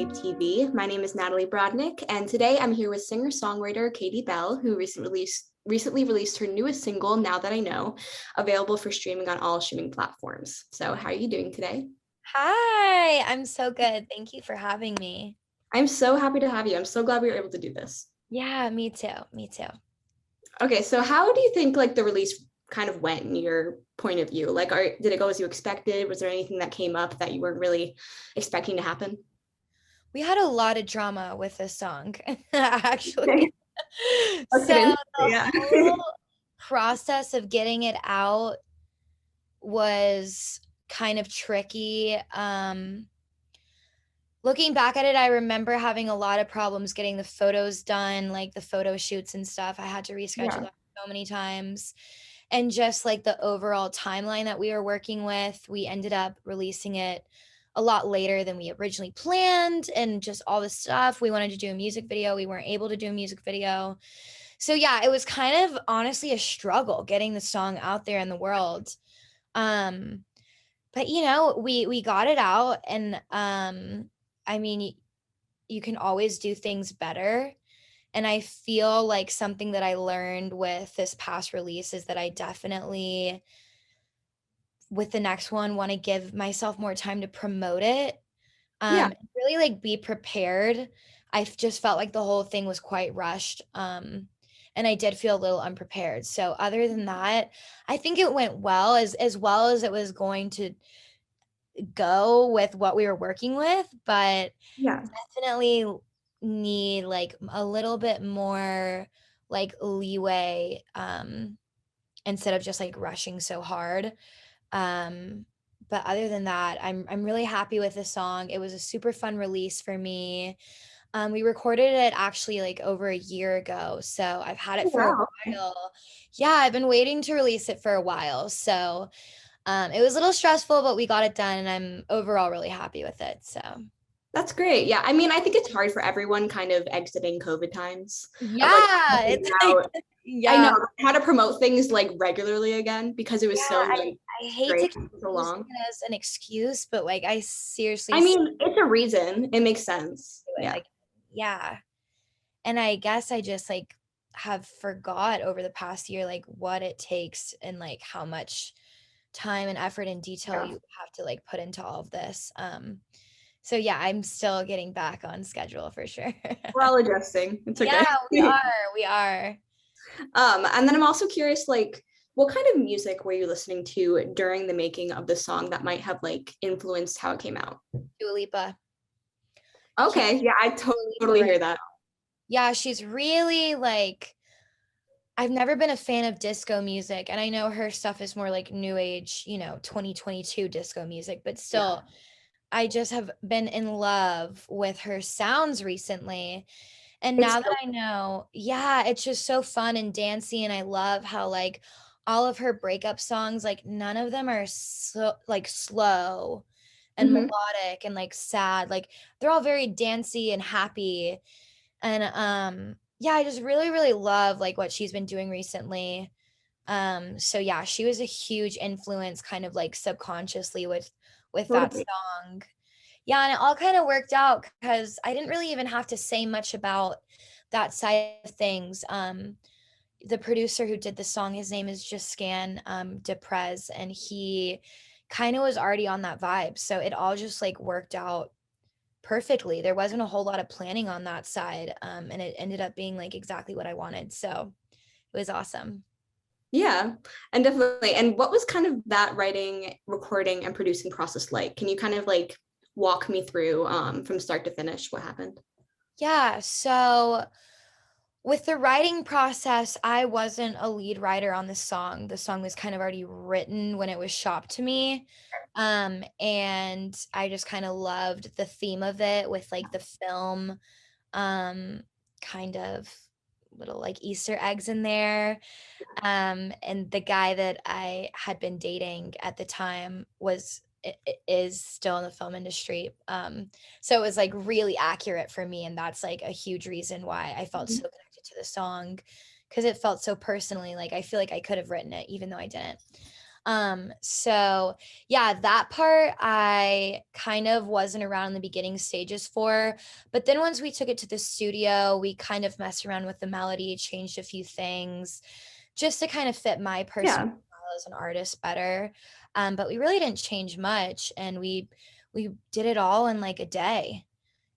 Create TV. My name is Natalie Brodnick, and today I'm here with singer-songwriter Katie Belle, who recently released her newest single, Now That I Know, available for streaming on all streaming platforms. So how are you doing today? Hi, I'm so good. Thank you for having me. I'm so happy to have you. I'm so glad we were able to do this. Yeah, me too. Me too. Okay, so how do you think like the release kind of went in your point of view? Like, did it go as you expected? Was there anything that came up that you weren't really expecting to happen? We had a lot of drama with this song, Okay, actually. let's So get into it. the Yeah. whole process of getting it out was kind of tricky. Looking back at it, I remember having a lot of problems getting the photos done, like the photo shoots and stuff. I had to reschedule Yeah. that so many times. And just like the overall timeline that we were working with, we ended up releasing it a lot later than we originally planned, and just all this stuff. We wanted to do a music video. We weren't able to do a music video. So yeah, it was kind of honestly a struggle getting the song out there in the world. Um, but we got it out, and I mean, you can always do things better. And I feel like something that I learned with this past release is that I definitely, with the next one, want to give myself more time to promote it. Yeah. Really like be prepared. Just felt like the whole thing was quite rushed. And I did feel a little unprepared. So other than that, I think it went well as it was going to go with what we were working with, but Yeah. definitely need like a little bit more like leeway, instead of just like rushing so hard. um but other than that, I'm really happy with the song. It was a super fun release for me. We recorded it actually like over a year ago, so I've had it Oh, for a wow. while. Yeah, I've been waiting to release it for a while, so it was a little stressful, but we got it done, and I'm overall really happy with it. So That's great. Yeah. I mean, I think it's hard for everyone kind of exiting COVID times of like yeah, figuring it's like out, I yeah, know how to promote things like regularly again because it yeah. was so I like I hate to great keep for so using long. it as an excuse, but like I seriously I still mean, it's a reason. It makes sense. do it. Yeah. Like yeah, and I guess I just like have forgot over the past year like what it takes and like how much time and effort and detail Yeah. you have to like put into all of this. So yeah, I'm still getting back on schedule for sure. We're all adjusting. It's Yeah, okay. we are. We are. And then I'm also curious, like, what kind of music were you listening to during the making of the song that might have like influenced how it came out? Dua Lipa. Huge Okay. Yeah, I Dua Lipa, totally right? hear that. Yeah, she's really like, I've never been a fan of disco music, and I know her stuff is more like new age, 2022 disco music, but Yeah. still, I just have been in love with her sounds recently. And It's now that I know, yeah, it's just so fun and dancey, and I love how like all of her breakup songs, like none of them are so like slow and Mhm. melodic and like sad. Like they're all very dancey and happy. And yeah, I just really really love like what she's been doing recently. So yeah, she was a huge influence kind of like subconsciously with that Totally. song. Yeah, and it all kind of worked out because I didn't really even have to say much about that side of things. The producer who did the song, his name is Juscan Deprez, and he kind of was already on that vibe. So it all just like worked out perfectly. There wasn't a whole lot of planning on that side. And it ended up being like exactly what I wanted. So it was awesome. Yeah, and definitely. And what was kind of that writing, recording, and producing process like? Can you kind of like walk me through from start to finish what happened? Yeah. So with the writing process, I wasn't a lead writer on this song. The song was kind of already written when it was shopped to me. And I just kind of loved the theme of it with like the film, um, kind of little like Easter eggs in there. And the guy that I had been dating at the time is still in the film industry. So it was like really accurate for me, and that's like a huge reason why I felt so connected to the song, because it felt so personally. Like I feel like I could have written it even though I didn't. So yeah, that part I kind of wasn't around in the beginning stages for, but then once we took it to the studio, we kind of messed around with the melody, changed a few things just to kind of fit my personal Yeah, style as an artist better. But we really didn't change much, and we did it all in like a day.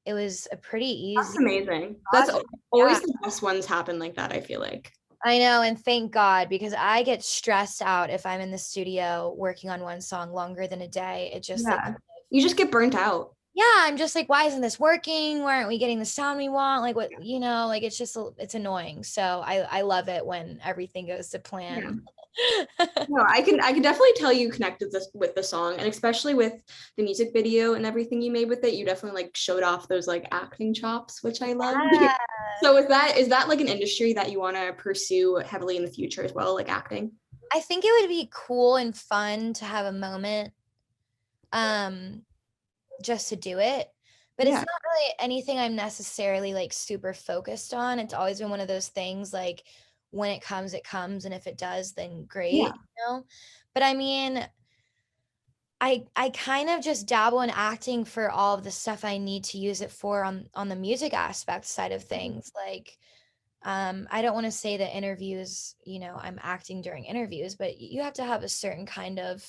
It was a pretty that's easy amazing. That's project. Yeah. always the best ones happen like that, I feel like. I know, and thank God, because I get stressed out if I'm in the studio working on one song longer than a day. It just like, Yeah. You just get burnt out. yeah, I'm just like, why isn't this working? Why aren't we getting the sound we want? Like what, like it's just it's annoying. So I love it when everything goes to Yeah. plan. No, I can definitely tell you connected this with the song, and especially with the music video and everything you made with it. You definitely like showed off those like acting chops, which I love. Yeah. So is that like an industry that you want to pursue heavily in the future as well, like acting? I think it would be cool and fun to have a moment um just to do it. But it's Yeah. not really anything I'm necessarily like super focused on. It's always been one of those things like when it comes, and if it does, then Yeah. great. But I mean, I kind of just dabble in acting for all of the stuff I need to use it for on the music aspect side of things. Like I don't want to say that interviews, I'm acting during interviews, but you have to have a certain kind of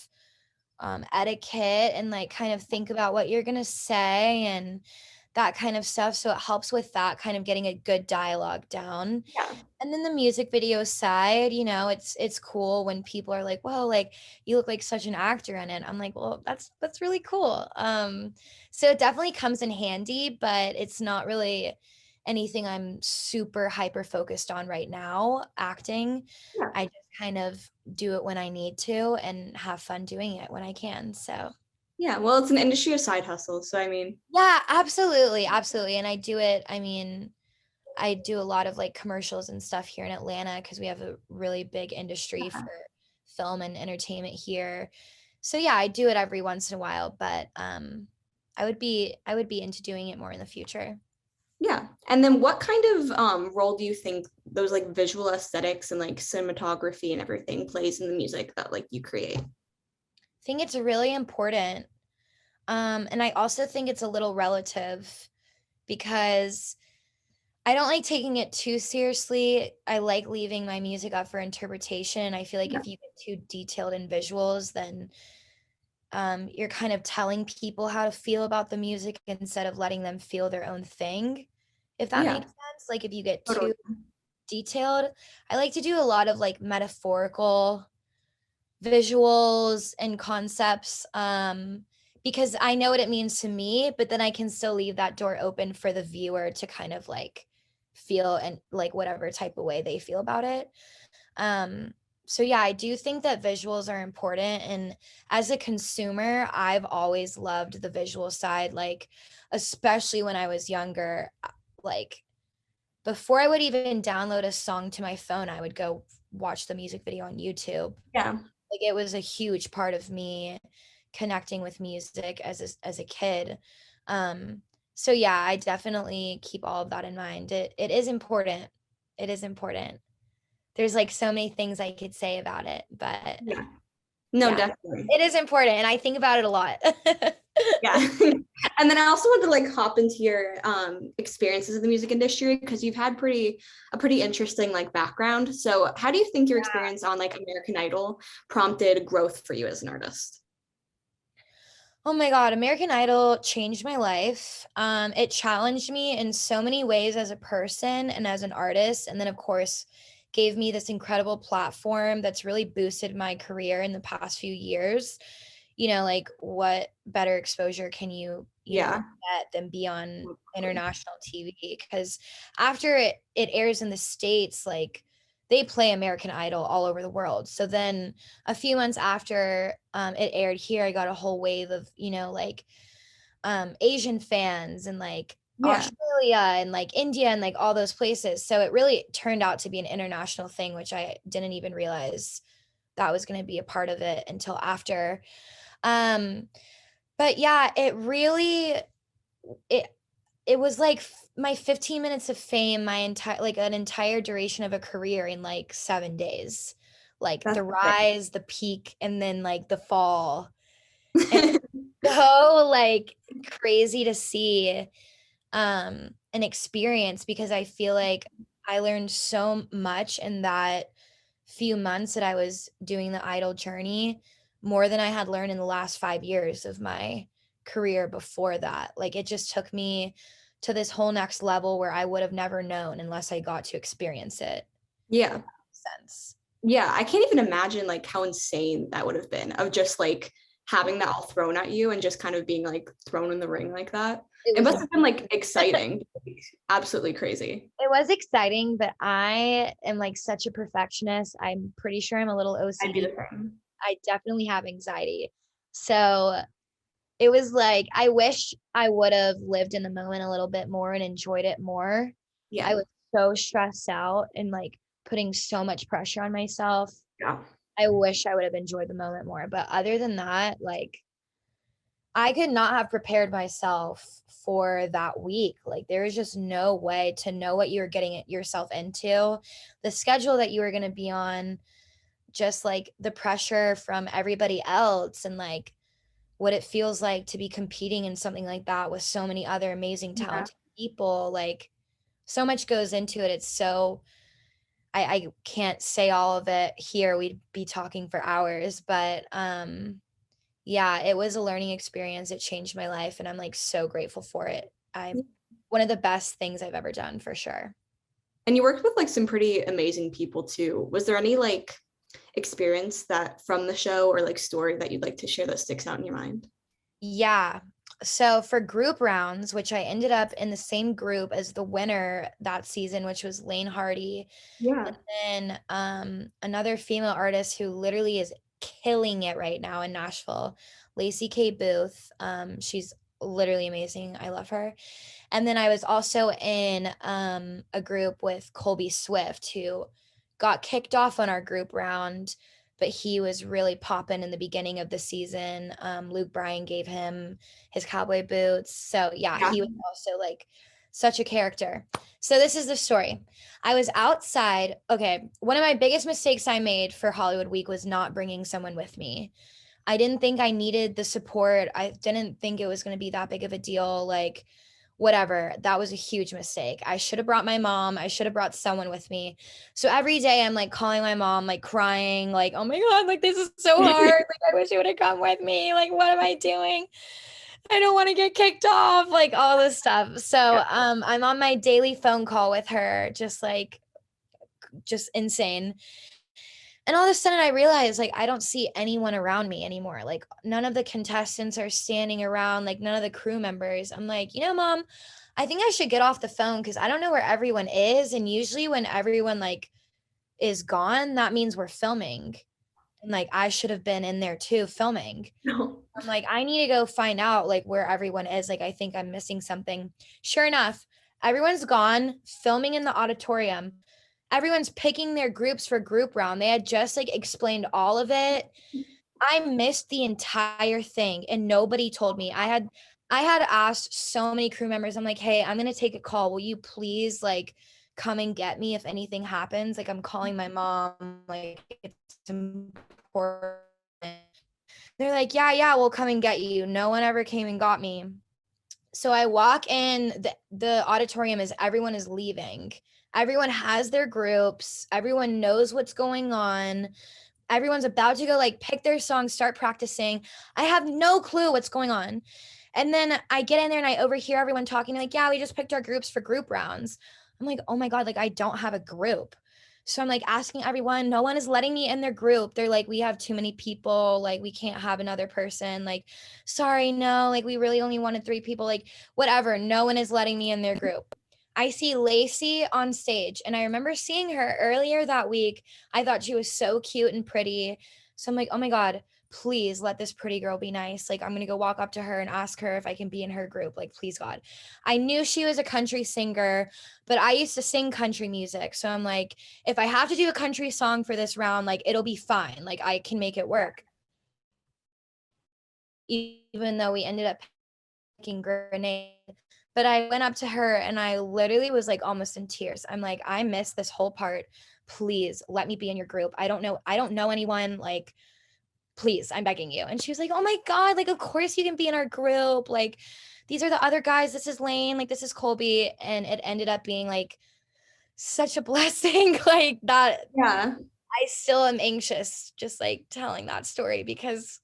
etiquette and like kind of think about what you're gonna say and that kind of stuff. So it helps with that kind of getting a good dialogue down. Yeah. And then the music video side, it's cool when people are like, "Whoa, like you look like such an actor in it." I'm like, "Well, that's really cool." So it definitely comes in handy, but it's not really anything I'm super hyper focused on right now, acting. Yeah. I just kind of do it when I need to and have fun doing it when I can. So, Yeah. Well, it's an industry of side hustles. So I mean, yeah, absolutely. Absolutely. And I do it, I mean, I do a lot of like commercials and stuff here in Atlanta because we have a really big industry for film and entertainment here. So yeah, I do it every once in a while, but I would be into doing it more in the future. yeah. And then what kind of role do you think those like visual aesthetics and like cinematography and everything plays in the music that like you create? I think it's really important. And I also think it's a little relative because I don't like taking it too seriously. I like leaving my music up for interpretation. I feel like Yeah. if you get too detailed in visuals, then you're kind of telling people how to feel about the music instead of letting them feel their own thing, if that Yeah. makes sense. Like if you get Totally. too detailed, I like to do a lot of like metaphorical visuals and concepts because I know what it means to me, but then I can still leave that door open for the viewer to kind of like feel and like whatever type of way they feel about it. Um, so yeah, I do think that visuals are important. And as a consumer, I've always loved the visual side, like especially when I was younger, like before I would even download a song to my phone, I would go watch the music video on YouTube. Yeah. Like it was a huge part of me connecting with music as a kid. So yeah, I definitely keep all of that in mind. It is important. It is important. There's like so many things I could say about it, but Yeah. No, yeah, definitely. it is important and I think about it a lot. Yeah. And then I also want to like hop into your experiences in the music industry because you've had a pretty interesting like background. So how do you think your experience on like American Idol prompted growth for you as an artist? Oh my God, American Idol changed my life. It challenged me in so many ways as a person and as an artist. And then, of course, gave me this incredible platform that's really boosted my career in the past few years. Like what better exposure can you Yeah. get than be on international TV? Because after it airs in the States, like they play American Idol all over the world. So then a few months after it aired here, I got a whole wave of, like Asian fans and like Yeah. Australia and like India and like all those places. So it really turned out to be an international thing, which I didn't even realize that was going to be a part of it until after. Um, but yeah, it it was like my 15 minutes of fame, my entire like an entire duration of a career in like 7 days. like That's the great. rise, the peak, and then like the fall. And so like crazy to see an experience, because I feel like I learned so much in that few months that I was doing the idol journey, more than I had learned in the last 5 years of my career before that. Like it just took me to this whole next level where I would have never known unless I got to experience it. Yeah. Sense. Yeah, I can't even imagine like how insane that would have been of just like having that all thrown at you and just kind of being like thrown in the ring like that. It It was must have been like exciting, like, absolutely crazy. it was exciting, but I am like such a perfectionist. I'm pretty sure I'm a little I'd be OCD. the same. I definitely have anxiety. So it was like I wish I would have lived in the moment a little bit more and enjoyed it more. I Yeah, was so stressed out and like putting so much pressure on myself. yeah, I wish I would have enjoyed the moment more. But other than that, like I could not have prepared myself for that week. Like there was just no way to know what you were getting yourself into, the schedule that you were going to be on, just like the pressure from everybody else, and like what it feels like to be competing in something like that with so many other amazing yeah. talented people. Like so much goes into it. It's so I can't say all of it here. We'd be talking for hours, but yeah, it was a learning experience. It changed my life and I'm like so grateful for it. I One of the best things I've ever done for sure. And you worked with like some pretty amazing people too. Was there any like experience that from the show or like story that you'd like to share that sticks out in your mind? Yeah. So for group rounds, which I ended up in the same group as the winner that season, which was Lane Hardy, Yeah. and another female artist who literally is killing it right now in Nashville, Lacey K. Booth. She's literally amazing. I love her. And then I was also in a group with Colby Swift, who got kicked off on our group round, but he was really popping in the beginning of the season. Luke Bryan gave him his cowboy boots. So yeah, Yeah. he was also like such a character. So this is the story. I was outside. Okay, one of my biggest mistakes I made for Hollywood Week was not bringing someone with me. I didn't think I needed the support. I didn't think it was going to be that big of a deal. Like, whatever. That was a huge mistake. I should have brought my mom. I should have brought someone with me. So every day I'm like calling my mom, like crying, like, oh my God, like this is so hard. Like, I wish you would have come with me. Like, what am I doing? I don't want to get kicked off, like all this stuff. So I'm on my daily phone call with her, just insane. And all of a sudden I realized like I don't see anyone around me anymore. Like none of the contestants are standing around, like none of the crew members. I'm like, mom, I think I should get off the phone because I don't know where everyone is. And usually when everyone like is gone, that means we're filming. And like I should have been in there too filming. No. I'm like, I need to go find out like where everyone is. Like I think I'm missing something. Sure enough, everyone's gone, filming in the auditorium. Everyone's picking their groups for group round. They had just like explained all of it. I missed the entire thing and nobody told me. I had asked so many crew members. I'm like, "Hey, I'm going to take a call. Will you please like come and get me if anything happens? Like I'm calling my mom. Like it's important." They're like, "Yeah, yeah, we'll come and get you." No one ever came and got me. So I walk in the auditorium as everyone is leaving. Everyone has their groups. Everyone knows what's going on. Everyone's about to go like pick their song, start practicing. I have no clue what's going on. And then I get in there and I overhear everyone talking like, "Yeah, we just picked our groups for group rounds." I'm like, "Oh my God, like I don't have a group." So I'm like asking everyone, no one is letting me in their group. They're like, "We have too many people. Like, we can't have another person. Like, sorry, no, like, we really only wanted 3 people. Like, whatever. No one is letting me in their group." I see Lacey on stage, and I remember seeing her earlier that week. I thought she was so cute and pretty. So I'm like, "Oh my God, please let this pretty girl be nice. Like, I'm going to go walk up to her and ask her if I can be in her group. Like, please, God." I knew she was a country singer, but I used to sing country music. So I'm like, if I have to do a country song for this round, like, it'll be fine. Like, I can make it work. Even though we ended up picking Grenade, But I went up to her and I literally was like almost in tears. I'm like, I missed this whole part. Please let me be in your group. I don't know anyone. Like, please, I'm begging you. And she was like, oh my God, like, of course you can be in our group. Like, these are the other guys. This is Lane. Like, this is Colby. And it ended up being like such a blessing. Like, that Yeah. I still am anxious just like telling that story because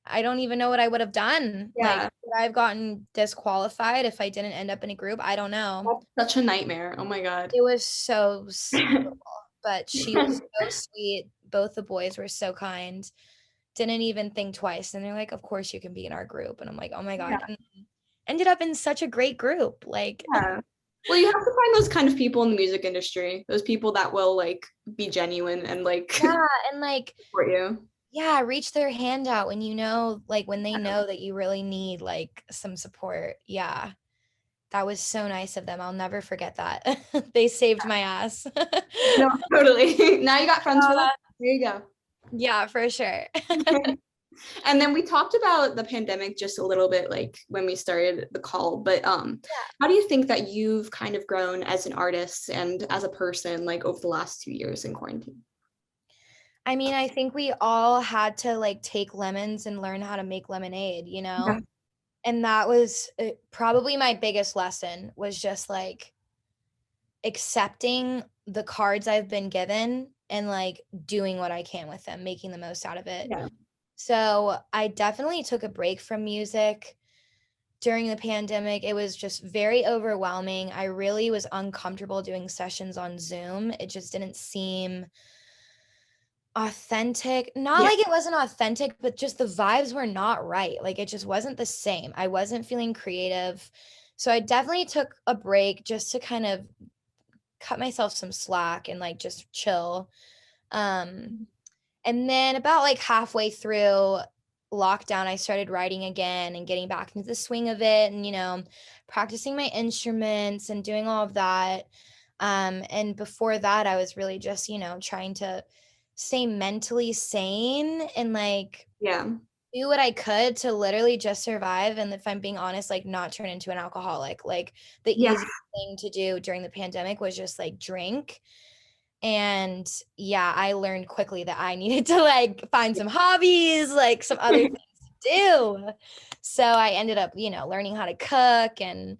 I don't even know what I would have done. Like, Yeah. would I have gotten disqualified if I didn't end up in a group? I don't know. That's such a nightmare. Oh my God. It was so horrible, but she was so sweet. Both the boys were so kind. Didn't even think twice. And they're like, of course you can be in our group. And I'm like, oh my Yeah. God. And ended up in such a great group. Like, Yeah. Well, you have to find those kind of people in the music industry, those people that will like be genuine and like yeah. And like, support you. yeah, reach their hand out when you know, like when they know that you really need like some support. Yeah. That was so nice of them. I'll never forget that. They saved my ass. No, totally. Now you got friends for that. There you go. Yeah, for sure. And then we talked about the pandemic just a little bit like when we started the call, but how do you think that you've kind of grown as an artist and as a person like over the last 2 years in quarantine? I mean, I think we all had to like take lemons and learn how to make lemonade, you know? Yeah. And that was probably my biggest lesson was just like accepting the cards I've been given and like doing what I can with them, making the most out of it. Yeah. So I definitely took a break from music during the pandemic. It was just very overwhelming. I really was uncomfortable doing sessions on Zoom. It just didn't seem authentic. Not Yeah. like it wasn't authentic, but just the vibes were not right. Like it just wasn't the same. I wasn't feeling creative. So I definitely took a break just to kind of cut myself some slack and like just chill. Um and then about like halfway through lockdown, I started writing again and getting back into the swing of it and, you know, practicing my instruments and doing all of that. And before that, I was really just, you know, trying to stay mentally sane and like Yeah. do what I could to literally just survive. And if I'm being honest, like not turn into an alcoholic. Like the Yeah. easy thing to do during the pandemic was just like drink. And yeah, I learned quickly that I needed to like find some hobbies, like some other things to do. So I ended up, you know, learning how to cook and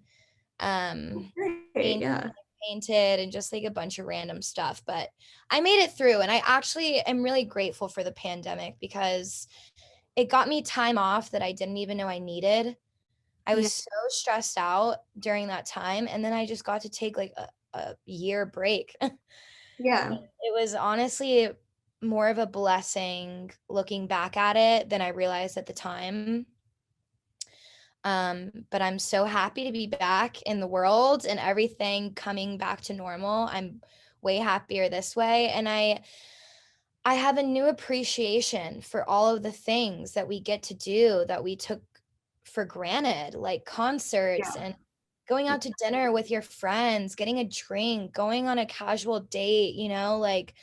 Great. paint, Yeah. painted and just like a bunch of random stuff. But I made it through and I actually am really grateful for the pandemic because it got me time off that I didn't even know I needed. I Yeah. was so stressed out during that time. And then I just got to take like a year break. Yeah. It was honestly more of a blessing looking back at it than I realized at the time. But I'm so happy to be back in the world and everything coming back to normal. I'm way happier this way. And I have a new appreciation for all of the things that we get to do that we took for granted, like concerts Yeah. and going out to dinner with your friends, getting a drink, going on a casual date, you know, like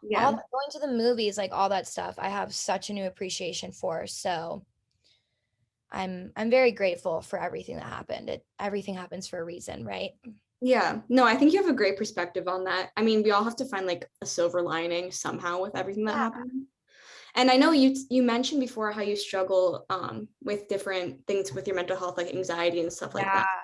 all Yeah. going to the movies, like all that stuff. I have such a new appreciation for. So I'm very grateful for everything that happened. Everything happens for a reason, right? Yeah. No, I think you have a great perspective on that. I mean, we all have to find like a silver lining somehow with everything that Yeah. happened. And I know you mentioned before how you struggle with different things with your mental health, like anxiety and stuff like Yeah. that.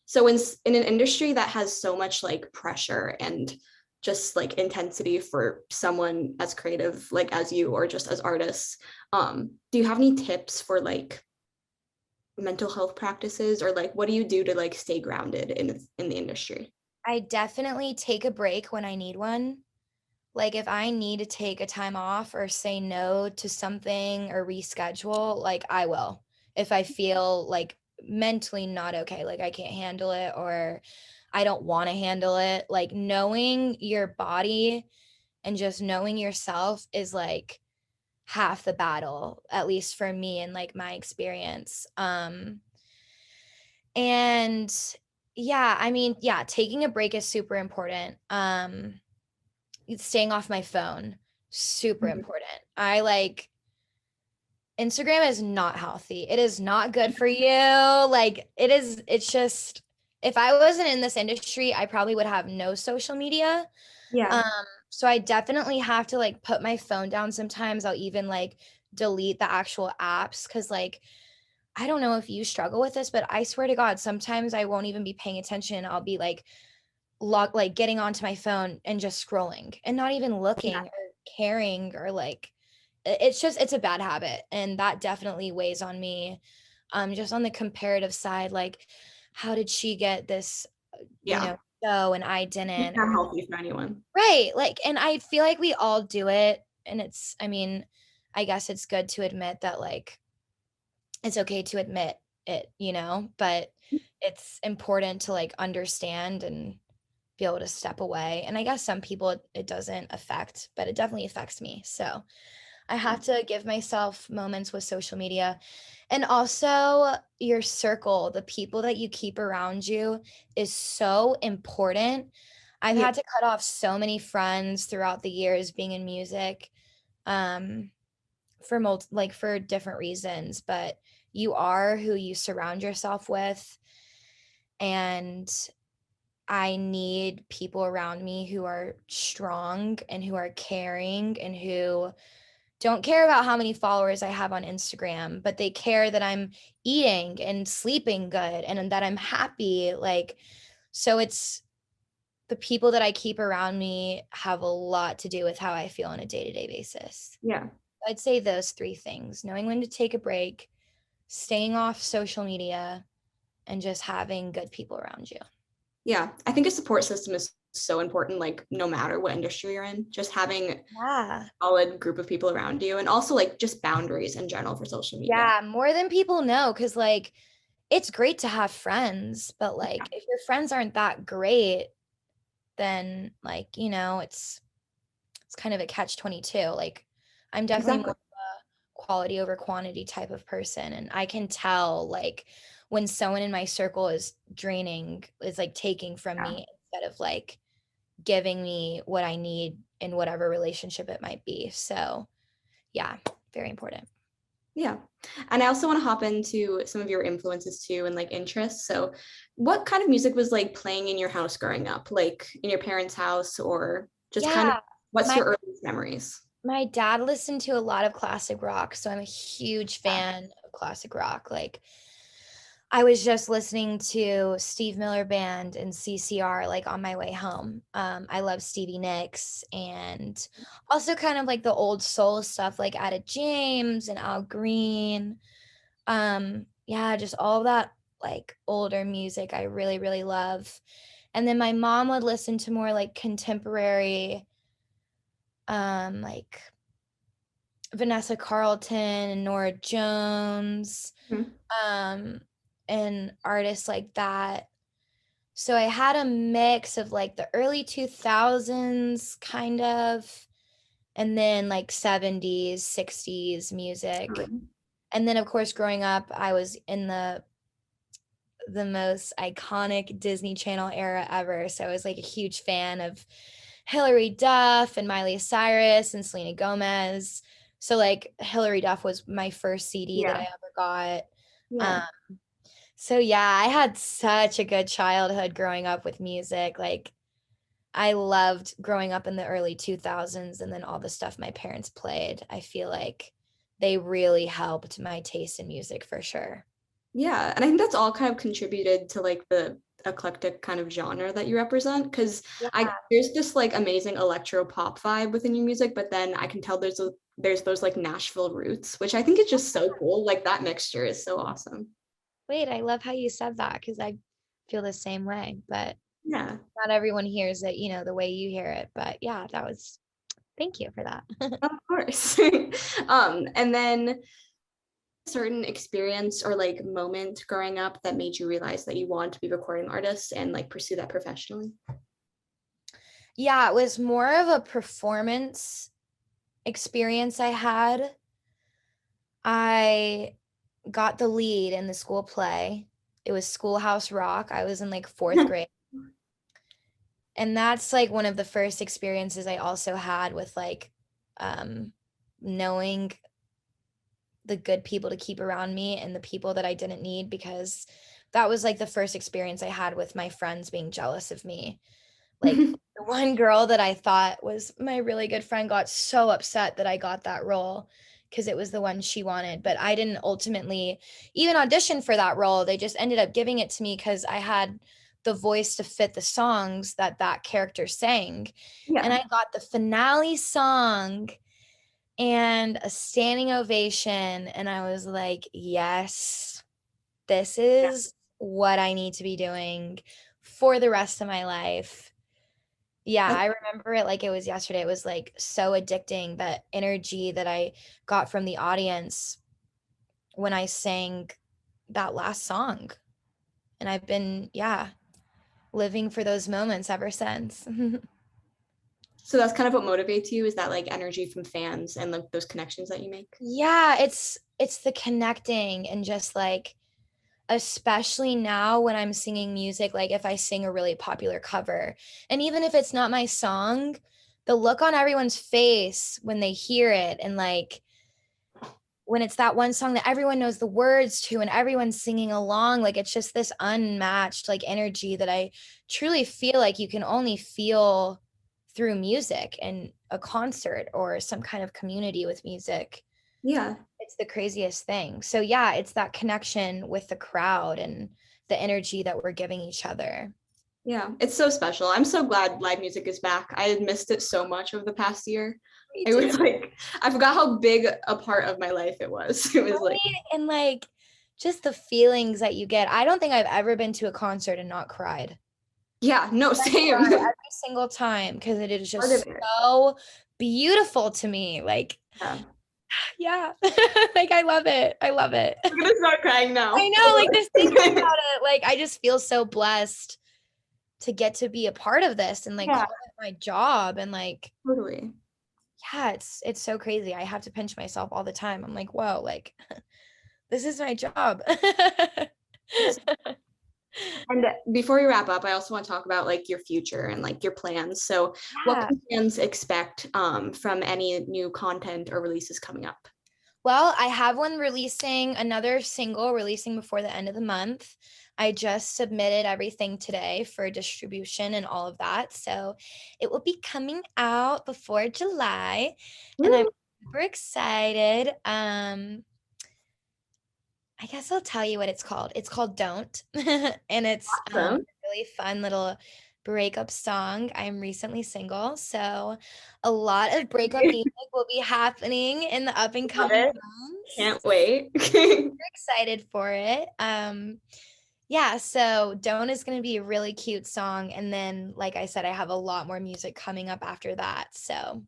So in an industry that has so much like pressure and just like intensity for someone as creative like as you or just as artists, do you have any tips for like mental health practices or like what do you do to like stay grounded in the industry? I definitely take a break when I need one. Like if I need to take a time off or say no to something or reschedule, like I will. If I feel like mentally not okay, like I can't handle it or I don't want to handle it, like knowing your body and just knowing yourself is like half the battle, at least for me and like my experience. And yeah, I mean, yeah, taking a break is super important. Staying off my phone, super Mhm. important. I like Instagram is not healthy. It is not good for you. Like it's just if I wasn't in this industry, I probably would have no social media. Yeah. Um, so I definitely have to like put my phone down sometimes. I'll even like delete the actual apps because like I don't know if you struggle with this, but I swear to God, sometimes I won't even be paying attention. I'll be like getting onto my phone and just scrolling and not even Yeah. looking or caring or like it's just it's a bad habit and that definitely weighs on me. Just on the comparative side, like how did she get this, you Yeah. know, show and I It's didn't? not healthy for anyone. Right. Like, and I feel like we all do it. And it's, I mean, I guess it's good to admit that, like, it's okay to admit it, you know, but it's important to like understand and be able to step away. And I guess some people it doesn't affect, but it definitely affects me. So I have to give myself moments with social media. And also your circle, the people that you keep around you is so important. I've Yeah. had to cut off so many friends throughout the years being in music, um, like for different reasons, but you are who you surround yourself with. And I need people around me who are strong and who are caring and who don't care about how many followers I have on Instagram, but they care that I'm eating and sleeping good and that I'm happy. Like, so it's the people that I keep around me have a lot to do with how I feel on a day to day basis. Yeah. I'd say those three things: knowing when to take a break, staying off social media, and just having good people around you. Yeah. I think a support system is so important, like no matter what industry you're in, just having a Yeah. solid group of people around you and also like just boundaries in general for social media. Yeah, more than people know. Cause like it's great to have friends, but like if your friends aren't that great, then like, you know, it's kind of a catch 22. Like I'm definitely more Exactly. of a quality over quantity type of person. And I can tell like when someone in my circle is draining, is like taking from Yeah. me instead of like giving me what I need in whatever relationship it might be. So yeah, very important. Yeah. And I also want to hop into some of your influences too and like interests. So, what kind of music was like playing in your house growing up, like in your parents' house, or just kind of Yeah. what's My your earliest memories? my dad listened to a lot of classic rock, so I'm a huge Yeah. fan of classic rock. Like I was just listening to Steve Miller Band and CCR like on my way home. I love Stevie Nicks and also kind of like the old soul stuff like Etta James and Al Green. Yeah, just all of that like older music I really, really love. And then my mom would listen to more like contemporary, like Vanessa Carlton and Nora Jones, Mhm. um, and artists like that. So I had a mix of like the early 2000s kind of, and then like 70s, 60s music. Um, And then of course growing up, I was in the most iconic Disney Channel era ever. So I was like a huge fan of Hilary Duff and Miley Cyrus and Selena Gomez. So like Hilary Duff was my first CD that I Yeah. ever got. Yeah. Um, so yeah, I had such a good childhood growing up with music. Like I loved growing up in the early 2000s and then all the stuff my parents played. I feel like they really helped my taste in music for sure. Yeah. And I think that's all kind of contributed to like the eclectic kind of genre that you represent. Cause Yeah. I there's this like amazing electro pop vibe within your music, but then I can tell there's those like Nashville roots, which I think is just so cool. Like that mixture is so awesome. Wait, I love how you said that because I feel the same way, but Yeah. not everyone hears it, you know, the way you hear it. But yeah, that was, thank you for that. Of course. And then certain experience or like moment growing up that made you realize that you want to be a recording artist and like pursue that professionally? Yeah, it was more of a performance experience I had. I got the lead in the school play. It was Schoolhouse Rock. I was in like fourth grade. And that's like one of the first experiences I also had with like um knowing the good people to keep around me and the people that I didn't need because that was like the first experience I had with my friends being jealous of me. Like the one girl that I thought was my really good friend got so upset that I got that role because it was the one she wanted. But I didn't ultimately even audition for that role. They just ended up giving it to me because I had the voice to fit the songs that that character sang. And Yeah. I got the finale song and a standing ovation. And I was like, yes, this Yeah. is what I need to be doing for the rest of my life. Yeah, That's I remember it like it was yesterday. It was like so addicting, that energy that I got from the audience when I sang that last song. And I've been, yeah, living for those moments ever since. so that's kind of what motivates you, is that like energy from fans and like those connections that you make. Yeah, it's the connecting and just like especially now when I'm singing music, like if I sing a really popular cover, and even if it's not my song, the look on everyone's face when they hear it, and like when it's that one song that everyone knows the words to and everyone's singing along, like it's just this unmatched like energy that I truly feel like you can only feel through music and a concert or some kind of community with music. Yeah. It's the craziest thing. So yeah, it's that connection with the crowd and the energy that we're giving each other. Yeah, it's so special. I'm so glad live music is back. I had missed it so much over the past year. Me It too. was like I forgot how big a part of my life it was. It was like, Right? And like just the feelings that you get. I don't think I've ever been to a concert and not cried. yeah, no, I cry same. every single time because it is Part of just it. so beautiful to me. Like, Yeah. yeah, like I love it. I love it. I'm gonna start crying I now. know, like just thinking about it, like I just feel so blessed to get to be a part of this and like Yeah, call it my job and like totally. yeah, it's so crazy. I have to pinch myself all the time. I'm like, whoa, like this is my job. And before we wrap up, I also want to talk about like your future and like your plans. So, what Yeah. can fans expect from any new content or releases coming up? Well, I have one releasing, another single releasing before the end of the month. I just submitted everything today for distribution and all of that. So it will be coming out before July, and I'm Woo! super excited. I guess I'll tell you what it's called. It's called Don't. And it's a Awesome. really fun little breakup song. I'm recently single, so a lot of breakup music will be happening in the up and Love coming it. months. Can't wait. Excited for it. Yeah, so Don't is going to be a really cute song, and then like I said, I have a lot more music coming up after that. So,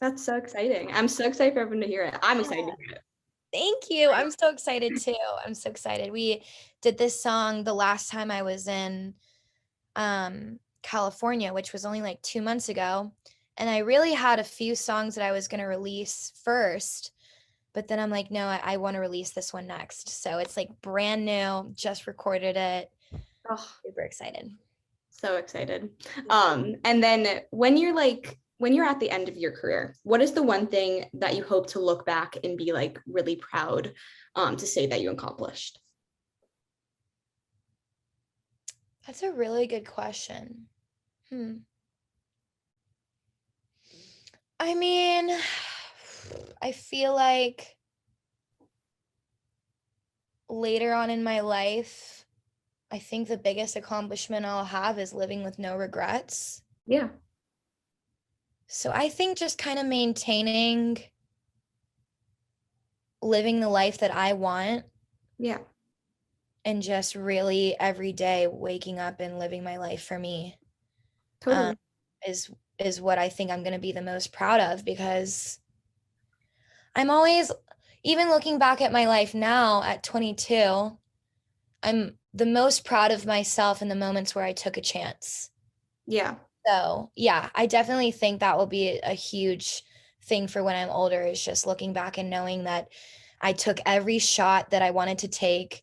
That's so exciting. I'm so excited for everyone to hear it. I'm excited to hear it. thank you. I'm so excited too. I'm so excited. We did this song the last time I was in California, which was only like 2 months ago, and I really had a few songs that I was going to release first, but then I'm like, no, I want to release this one next. So it's like brand new, just recorded it. Oh, Super excited. so excited. And then when you're at the end of your career, what is the one thing that you hope to look back and be like really proud to say that you accomplished? That's a really good question. Hmm. I mean, I feel like later on in my life, I think the biggest accomplishment I'll have is living with no regrets. Yeah. So I think just kind of maintaining living the life that I want Yeah. and just really every day waking up and living my life for me um, Totally. is is what I think I'm going to be the most proud of, because I'm always, even looking back at my life now at 22, I'm the most proud of myself in the moments where I took a chance. Yeah. So, yeah, I definitely think that will be a huge thing for when I'm older, is just looking back and knowing that I took every shot that I wanted to take.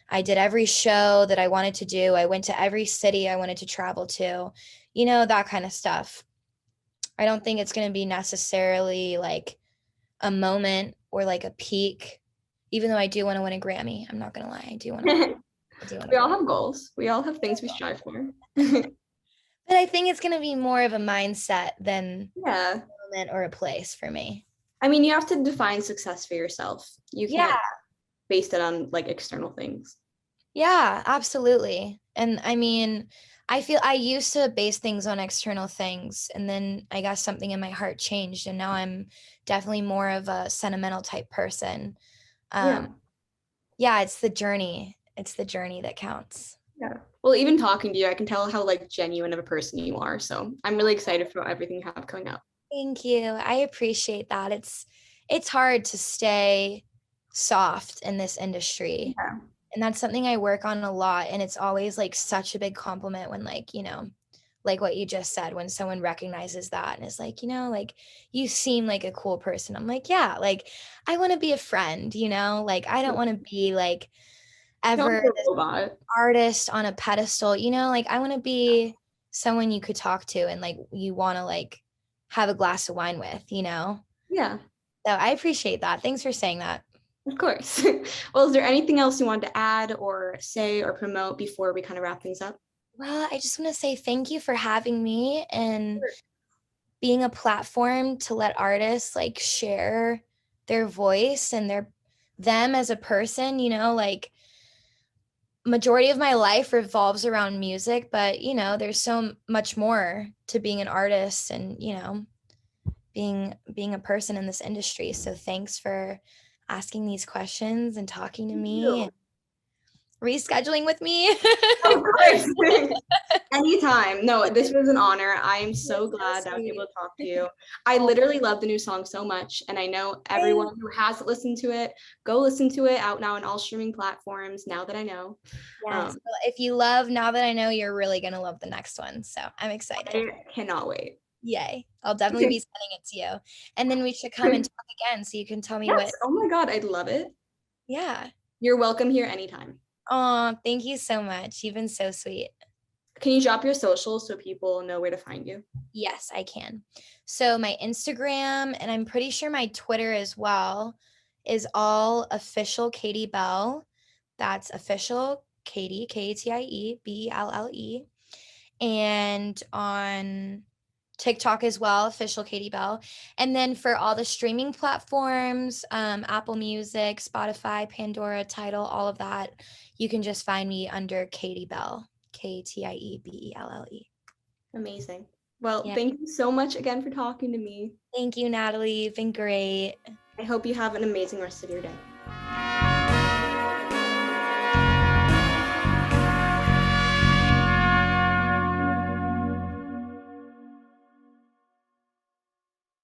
I did every show that I wanted to do. I went to every city I wanted to travel to, that kind of stuff. I don't think it's going to be necessarily like a moment or like a peak, even though I do want to win a Grammy. I'm not going to lie. I do want to win. I do want We to all grow. have goals. We all have things we strive for. But I think it's going to be more of a mindset than Yeah. a moment or a place for me. I mean, you have to define success for yourself. You Yeah. can't base it on like external things. Yeah, absolutely. And I mean, I feel I used to base things on external things, and then I guess something in my heart changed, and now I'm definitely more of a sentimental type person. Yeah. Um, yeah, it's the journey. It's the journey that counts. Yeah. Well, even talking to you, I can tell how like genuine of a person you are. So I'm really excited for everything you have coming up. Thank you. I appreciate that. It's hard to stay soft in this industry. Yeah. And that's something I work on a lot, and it's always like such a big compliment when like, like what you just said, when someone recognizes that and is like, like you seem like a cool person. I'm like, yeah, like I want to be a friend, like I don't want to be like Don't ever be a this robot. artist on a pedestal, like I want to be someone you could talk to and like you want to like have a glass of wine with. Yeah, So I appreciate that. Thanks for saying that. of course. Well, is there anything else you wanted to add or say or promote before we kind of wrap things up? Well, I just want to say thank you for having me and being a platform to let artists like share their voice and them as a person, like majority of my life revolves around music, but there's so much more to being an artist and, being a person in this industry. So thanks for asking these questions and talking to Thank me you. and rescheduling with me. Of course. Anytime. No, this was an honor. I am You're so so glad that I was able sweet. to talk to you. I Oh, literally love the new song so much. And I know thank everyone who hasn't listened to it, go listen to it out now on all streaming platforms now that I know. Yes. Um, Well, if you love Now That I Know, you're really going to love the next one. So I'm excited. I cannot wait. Yay. I'll definitely be sending it to you. And then we should come and talk again so you can tell me Yes. what. Oh my God. I'd love it. Yeah. You're welcome here anytime. Oh, thank you so much. You've been so sweet. Can you drop your socials so people know where to find you? Yes, I can. So my Instagram and I'm pretty sure my Twitter as well is all official Katie Belle. That's official Katie, Katie, Belle. And on TikTok as well, official Katie Belle. And then for all the streaming platforms, Apple Music, Spotify, Pandora, Tidal, all of that, you can just find me under Katie Belle, Katiebelle. Amazing. Well, Yeah. thank you so much again for talking to me. Thank you, Natalie. You've been great. I hope you have an amazing rest of your day.